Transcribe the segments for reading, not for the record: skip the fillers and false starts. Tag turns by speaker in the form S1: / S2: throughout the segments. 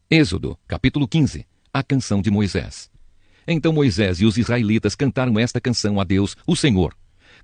S1: Êxodo, capítulo 15. A canção de Moisés. Então Moisés e os israelitas cantaram esta canção a Deus, o Senhor.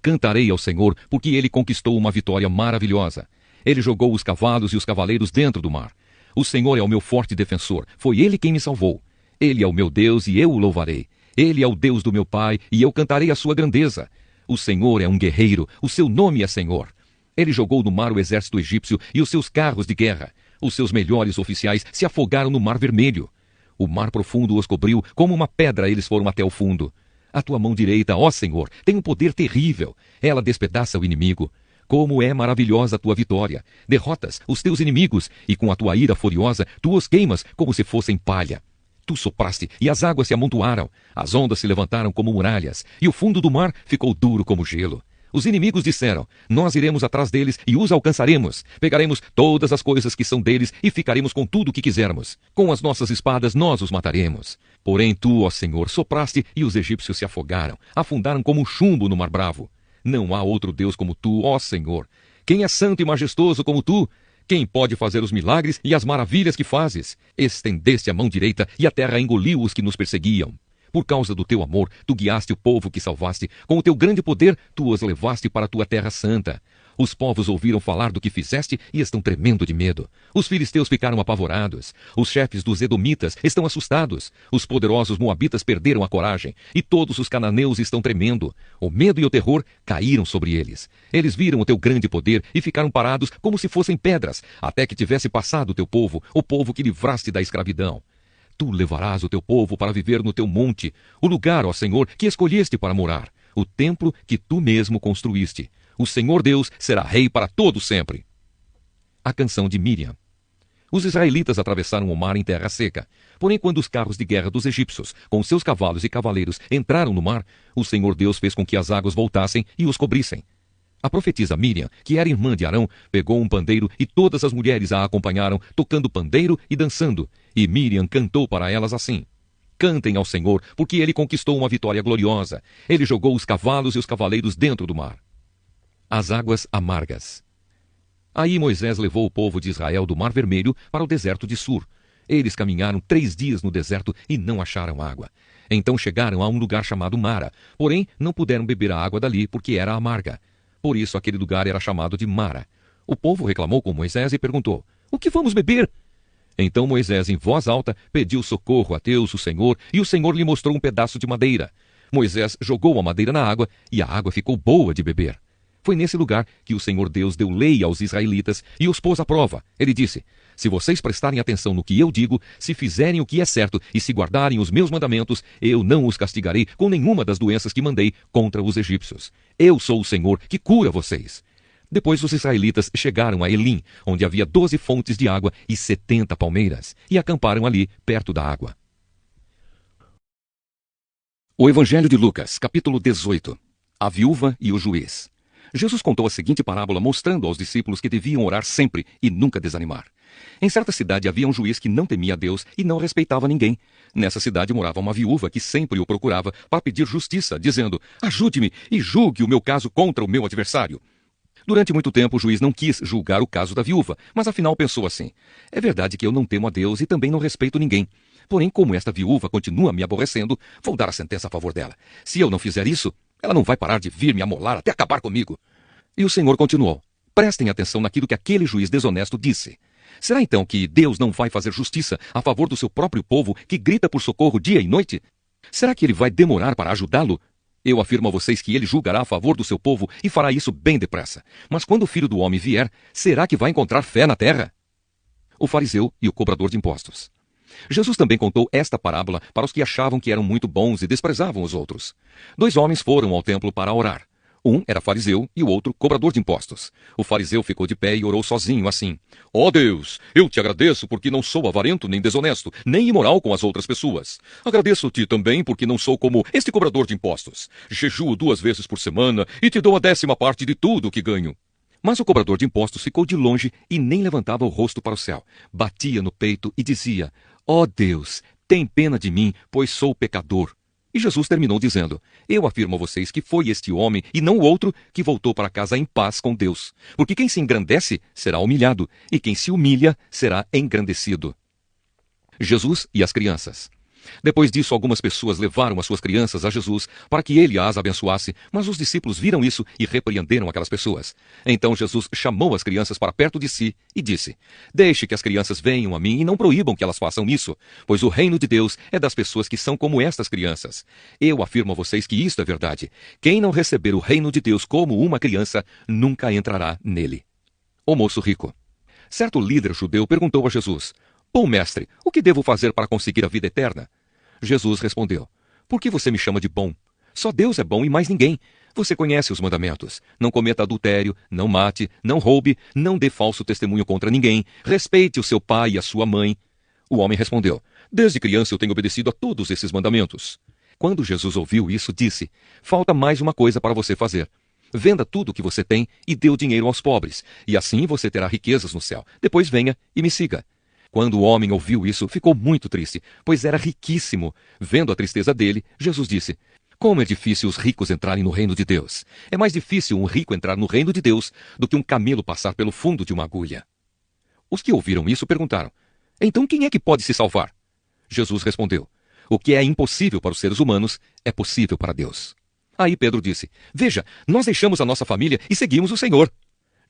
S1: Cantarei ao Senhor, porque ele conquistou uma vitória maravilhosa. Ele jogou os cavalos e os cavaleiros dentro do mar. O Senhor é o meu forte defensor, foi ele quem me salvou. Ele é o meu Deus e eu o louvarei. Ele é o Deus do meu pai e eu cantarei a sua grandeza. O Senhor é um guerreiro, o seu nome é Senhor. Ele jogou no mar o exército egípcio e os seus carros de guerra. Os seus melhores oficiais se afogaram no mar vermelho. O mar profundo os cobriu, como uma pedra eles foram até o fundo. A tua mão direita, ó Senhor, tem um poder terrível. Ela despedaça o inimigo. Como é maravilhosa a tua vitória. Derrotas os teus inimigos e com a tua ira furiosa tu os queimas como se fossem palha. Tu sopraste e as águas se amontoaram. As ondas se levantaram como muralhas e o fundo do mar ficou duro como gelo. Os inimigos disseram, nós iremos atrás deles e os alcançaremos. Pegaremos todas as coisas que são deles e ficaremos com tudo o que quisermos. Com as nossas espadas nós os mataremos. Porém tu, ó Senhor, sopraste e os egípcios se afogaram, afundaram como um chumbo no mar bravo. Não há outro Deus como tu, ó Senhor. Quem é santo e majestoso como tu? Quem pode fazer os milagres e as maravilhas que fazes? Estendeste a mão direita e a terra engoliu os que nos perseguiam. Por causa do teu amor, tu guiaste o povo que salvaste. Com o teu grande poder, tu os levaste para a tua terra santa. Os povos ouviram falar do que fizeste e estão tremendo de medo. Os filisteus ficaram apavorados. Os chefes dos edomitas estão assustados. Os poderosos moabitas perderam a coragem. E todos os cananeus estão tremendo. O medo e o terror caíram sobre eles. Eles viram o teu grande poder e ficaram parados como se fossem pedras, até que tivesse passado o teu povo, o povo que livraste da escravidão. Tu levarás o teu povo para viver no teu monte, o lugar, ó Senhor, que escolheste para morar, o templo que tu mesmo construíste. O Senhor Deus será rei para todo sempre. A canção de Míriam. Os israelitas atravessaram o mar em terra seca. Porém, quando os carros de guerra dos egípcios, com seus cavalos e cavaleiros, entraram no mar, o Senhor Deus fez com que as águas voltassem e os cobrissem. A profetisa Míriam, que era irmã de Arão, pegou um pandeiro e todas as mulheres a acompanharam, tocando pandeiro e dançando. E Míriam cantou para elas assim: Cantem ao Senhor, porque ele conquistou uma vitória gloriosa. Ele jogou os cavalos e os cavaleiros dentro do mar. As águas amargas. Aí Moisés levou o povo de Israel do Mar Vermelho para o deserto de Sur. Eles caminharam 3 dias no deserto e não acharam água. Então chegaram a um lugar chamado Mara, porém não puderam beber a água dali porque era amarga. Por isso aquele lugar era chamado de Mara. O povo reclamou com Moisés e perguntou: O que vamos beber? Então Moisés, em voz alta, pediu socorro a Deus, o Senhor, e o Senhor lhe mostrou um pedaço de madeira. Moisés jogou a madeira na água e a água ficou boa de beber. Foi nesse lugar que o Senhor Deus deu lei aos israelitas e os pôs à prova. Ele disse: Se vocês prestarem atenção no que eu digo, se fizerem o que é certo e se guardarem os meus mandamentos, eu não os castigarei com nenhuma das doenças que mandei contra os egípcios. Eu sou o Senhor que cura vocês. Depois os israelitas chegaram a Elim, onde havia 12 fontes de água e 70 palmeiras, e acamparam ali, perto da água. O Evangelho de Lucas, capítulo 18. A viúva e o juiz. Jesus contou a seguinte parábola, mostrando aos discípulos que deviam orar sempre e nunca desanimar. Em certa cidade havia um juiz que não temia Deus e não respeitava ninguém. Nessa cidade morava uma viúva que sempre o procurava para pedir justiça, dizendo: Ajude-me e julgue o meu caso contra o meu adversário. Durante muito tempo o juiz não quis julgar o caso da viúva, mas afinal pensou assim: é verdade que eu não temo a Deus e também não respeito ninguém. Porém, como esta viúva continua me aborrecendo, vou dar a sentença a favor dela. Se eu não fizer isso, ela não vai parar de vir me amolar até acabar comigo. E o Senhor continuou: Prestem atenção naquilo que aquele juiz desonesto disse. Será então que Deus não vai fazer justiça a favor do seu próprio povo que grita por socorro dia e noite? Será que ele vai demorar para ajudá-lo? Eu afirmo a vocês que ele julgará a favor do seu povo e fará isso bem depressa. Mas quando o Filho do Homem vier, será que vai encontrar fé na terra? O fariseu e o cobrador de impostos. Jesus também contou esta parábola para os que achavam que eram muito bons e desprezavam os outros. 2 homens foram ao templo para orar. Um era fariseu e o outro cobrador de impostos. O fariseu ficou de pé e orou sozinho assim: Ó Deus, eu te agradeço porque não sou avarento nem desonesto, nem imoral com as outras pessoas. Agradeço-te também porque não sou como este cobrador de impostos. Jejuo 2 vezes por semana e te dou a 10ª parte de tudo o que ganho. Mas o cobrador de impostos ficou de longe e nem levantava o rosto para o céu. Batia no peito e dizia: Ó Deus, tem pena de mim, pois sou pecador. E Jesus terminou dizendo: Eu afirmo a vocês que foi este homem, e não o outro, que voltou para casa em paz com Deus. Porque quem se engrandece será humilhado, e quem se humilha será engrandecido. Jesus e as crianças. Depois disso, algumas pessoas levaram as suas crianças a Jesus para que ele as abençoasse, mas os discípulos viram isso e repreenderam aquelas pessoas. Então Jesus chamou as crianças para perto de si e disse: Deixe que as crianças venham a mim e não proíbam que elas façam isso, pois o reino de Deus é das pessoas que são como estas crianças. Eu afirmo a vocês que isto é verdade. Quem não receber o reino de Deus como uma criança, nunca entrará nele. O moço rico. Certo líder judeu perguntou a Jesus: Bom mestre, o que devo fazer para conseguir a vida eterna? Jesus respondeu: Por que você me chama de bom? Só Deus é bom e mais ninguém. Você conhece os mandamentos. Não cometa adultério, não mate, não roube, não dê falso testemunho contra ninguém, respeite o seu pai e a sua mãe. O homem respondeu: Desde criança eu tenho obedecido a todos esses mandamentos. Quando Jesus ouviu isso, disse: Falta mais uma coisa para você fazer. Venda tudo o que você tem e dê o dinheiro aos pobres, e assim você terá riquezas no céu. Depois venha e me siga. Quando o homem ouviu isso, ficou muito triste, pois era riquíssimo. Vendo a tristeza dele, Jesus disse: Como é difícil os ricos entrarem no reino de Deus. É mais difícil um rico entrar no reino de Deus do que um camelo passar pelo fundo de uma agulha. Os que ouviram isso perguntaram: Então quem é que pode se salvar? Jesus respondeu: O que é impossível para os seres humanos é possível para Deus. Aí Pedro disse: Veja, nós deixamos a nossa família e seguimos o Senhor.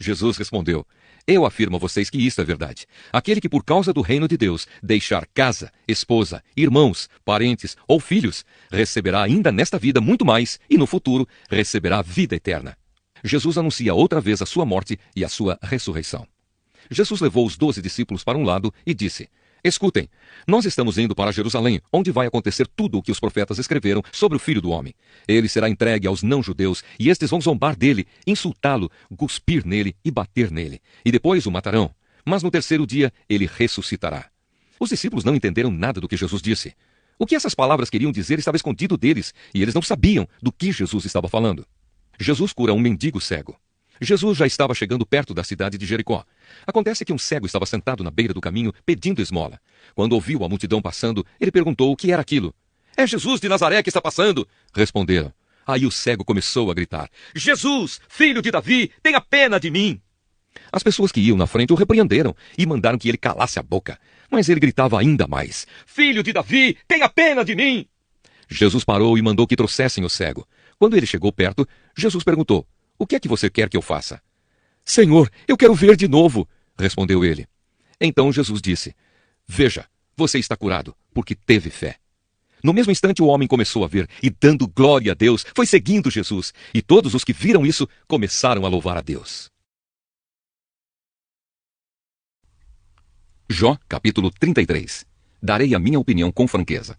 S1: Jesus respondeu: Eu afirmo a vocês que isto é verdade. Aquele que por causa do reino de Deus deixar casa, esposa, irmãos, parentes ou filhos, receberá ainda nesta vida muito mais e no futuro receberá a vida eterna. Jesus anuncia outra vez a sua morte e a sua ressurreição. Jesus levou os 12 discípulos para um lado e disse: Escutem, nós estamos indo para Jerusalém, onde vai acontecer tudo o que os profetas escreveram sobre o Filho do Homem. Ele será entregue aos não-judeus, e estes vão zombar dele, insultá-lo, cuspir nele e bater nele. E depois o matarão. Mas no terceiro dia ele ressuscitará. Os discípulos não entenderam nada do que Jesus disse. O que essas palavras queriam dizer estava escondido deles, e eles não sabiam do que Jesus estava falando. Jesus cura um mendigo cego. Jesus já estava chegando perto da cidade de Jericó. Acontece que um cego estava sentado na beira do caminho, pedindo esmola. Quando ouviu a multidão passando, ele perguntou o que era aquilo. É Jesus de Nazaré que está passando, responderam. Aí o cego começou a gritar: Jesus, filho de Davi, tenha pena de mim! As pessoas que iam na frente o repreenderam e mandaram que ele calasse a boca. Mas ele gritava ainda mais: Filho de Davi, tenha pena de mim! Jesus parou e mandou que trouxessem o cego. Quando ele chegou perto, Jesus perguntou: O que é que você quer que eu faça? Senhor, eu quero ver de novo, respondeu ele. Então Jesus disse: Veja, você está curado, porque teve fé. No mesmo instante o homem começou a ver e, dando glória a Deus, foi seguindo Jesus. E todos os que viram isso começaram a louvar a Deus. Jó, capítulo 33. Darei a minha opinião com franqueza.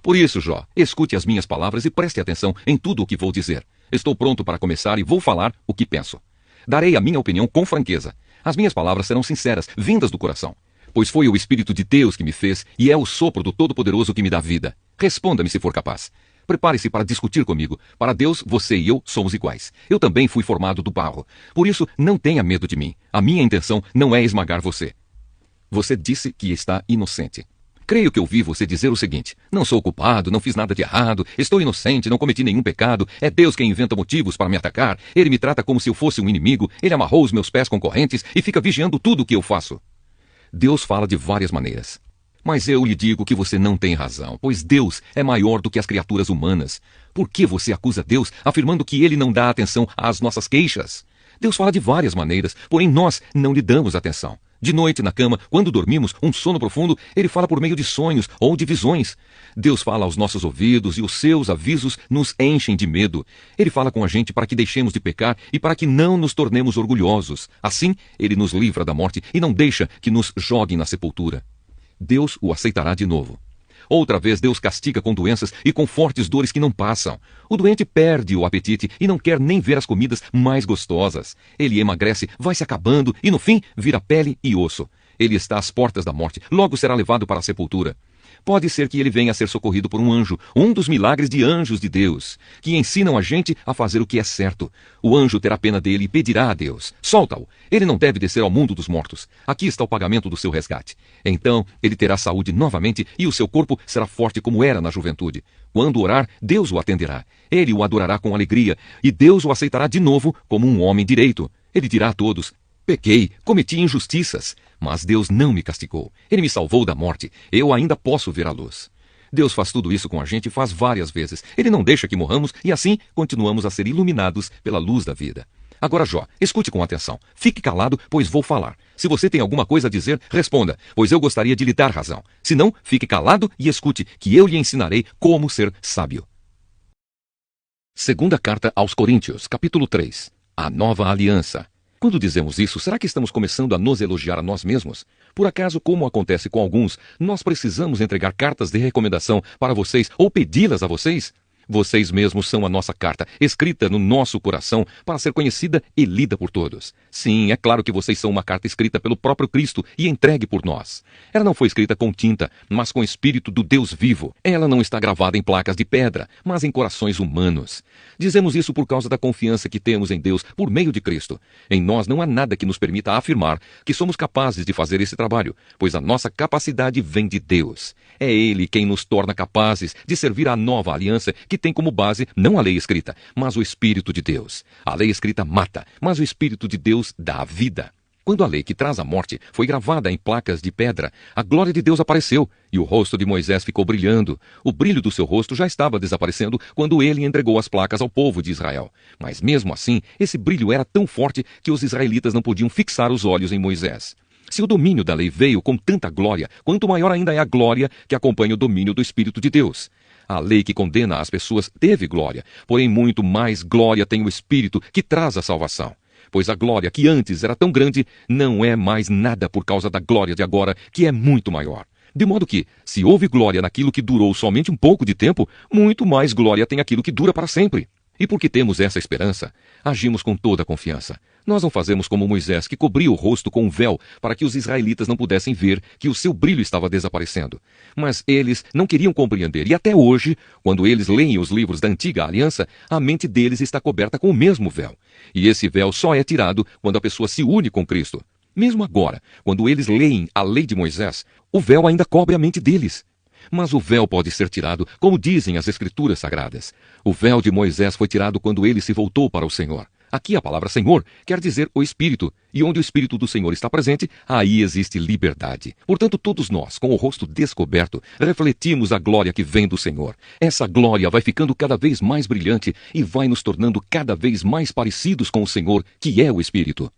S1: Por isso, Jó, escute as minhas palavras e preste atenção em tudo o que vou dizer. Estou pronto para começar e vou falar o que penso. Darei a minha opinião com franqueza. As minhas palavras serão sinceras, vindas do coração. Pois foi o Espírito de Deus que me fez e é o sopro do Todo-Poderoso que me dá vida. Responda-me se for capaz. Prepare-se para discutir comigo. Para Deus, você e eu somos iguais. Eu também fui formado do barro. Por isso, não tenha medo de mim. A minha intenção não é esmagar você. Você disse que está inocente. Creio que ouvi você dizer o seguinte: não sou culpado, não fiz nada de errado, estou inocente, não cometi nenhum pecado, é Deus quem inventa motivos para me atacar, ele me trata como se eu fosse um inimigo, ele amarrou os meus pés com correntes e fica vigiando tudo o que eu faço. Deus fala de várias maneiras. Mas eu lhe digo que você não tem razão, pois Deus é maior do que as criaturas humanas. Por que você acusa Deus afirmando que ele não dá atenção às nossas queixas? Deus fala de várias maneiras, porém nós não lhe damos atenção. De noite, na cama, quando dormimos, um sono profundo, ele fala por meio de sonhos ou de visões. Deus fala aos nossos ouvidos e os seus avisos nos enchem de medo. Ele fala com a gente para que deixemos de pecar e para que não nos tornemos orgulhosos. Assim, ele nos livra da morte e não deixa que nos joguem na sepultura. Deus o aceitará de novo. Outra vez Deus castiga com doenças e com fortes dores que não passam. O doente perde o apetite e não quer nem ver as comidas mais gostosas. Ele emagrece, vai se acabando e no fim vira pele e osso. Ele está às portas da morte, logo será levado para a sepultura. Pode ser que ele venha a ser socorrido por um anjo, um dos milagres de anjos de Deus, que ensinam a gente a fazer o que é certo. O anjo terá pena dele e pedirá a Deus: solta-o, ele não deve descer ao mundo dos mortos. Aqui está o pagamento do seu resgate. Então ele terá saúde novamente e o seu corpo será forte como era na juventude. Quando orar, Deus o atenderá. Ele o adorará com alegria e Deus o aceitará de novo como um homem direito. Ele dirá a todos: Pequei, cometi injustiças, mas Deus não me castigou. Ele me salvou da morte. Eu ainda posso ver a luz. Deus faz tudo isso com a gente e faz várias vezes. Ele não deixa que morramos e assim continuamos a ser iluminados pela luz da vida. Agora, Jó, escute com atenção. Fique calado, pois vou falar. Se você tem alguma coisa a dizer, responda, pois eu gostaria de lhe dar razão. Se não, fique calado e escute, que eu lhe ensinarei como ser sábio. Segunda carta aos Coríntios, capítulo 3. A nova aliança. Quando dizemos isso, será que estamos começando a nos elogiar a nós mesmos? Por acaso, como acontece com alguns, nós precisamos entregar cartas de recomendação para vocês ou pedi-las a vocês? Vocês mesmos são a nossa carta, escrita no nosso coração, para ser conhecida e lida por todos. Sim, é claro que vocês são uma carta escrita pelo próprio Cristo e entregue por nós. Ela não foi escrita com tinta, mas com o Espírito do Deus vivo. Ela não está gravada em placas de pedra, mas em corações humanos. Dizemos isso por causa da confiança que temos em Deus por meio de Cristo. Em nós não há nada que nos permita afirmar que somos capazes de fazer esse trabalho, pois a nossa capacidade vem de Deus. É Ele quem nos torna capazes de servir à nova aliança que tem como base não a lei escrita, mas o Espírito de Deus. A lei escrita mata, mas o Espírito de Deus dá a vida. Quando a lei que traz a morte foi gravada em placas de pedra, a glória de Deus apareceu e o rosto de Moisés ficou brilhando. O brilho do seu rosto já estava desaparecendo quando ele entregou as placas ao povo de Israel. Mas mesmo assim, esse brilho era tão forte que os israelitas não podiam fixar os olhos em Moisés. Se o domínio da lei veio com tanta glória, quanto maior ainda é a glória que acompanha o domínio do Espírito de Deus. A lei que condena as pessoas teve glória, porém muito mais glória tem o Espírito que traz a salvação. Pois a glória que antes era tão grande não é mais nada por causa da glória de agora, que é muito maior. De modo que, se houve glória naquilo que durou somente um pouco de tempo, muito mais glória tem aquilo que dura para sempre. E porque temos essa esperança, agimos com toda a confiança. Nós não fazemos como Moisés, que cobria o rosto com um véu para que os israelitas não pudessem ver que o seu brilho estava desaparecendo. Mas eles não queriam compreender, e até hoje, quando eles leem os livros da antiga aliança, a mente deles está coberta com o mesmo véu. E esse véu só é tirado quando a pessoa se une com Cristo. Mesmo agora, quando eles leem a lei de Moisés, o véu ainda cobre a mente deles. Mas o véu pode ser tirado, como dizem as Escrituras Sagradas. O véu de Moisés foi tirado quando ele se voltou para o Senhor. Aqui a palavra Senhor quer dizer o Espírito, e onde o Espírito do Senhor está presente, aí existe liberdade. Portanto, todos nós, com o rosto descoberto, refletimos a glória que vem do Senhor. Essa glória vai ficando cada vez mais brilhante e vai nos tornando cada vez mais parecidos com o Senhor, que é o Espírito.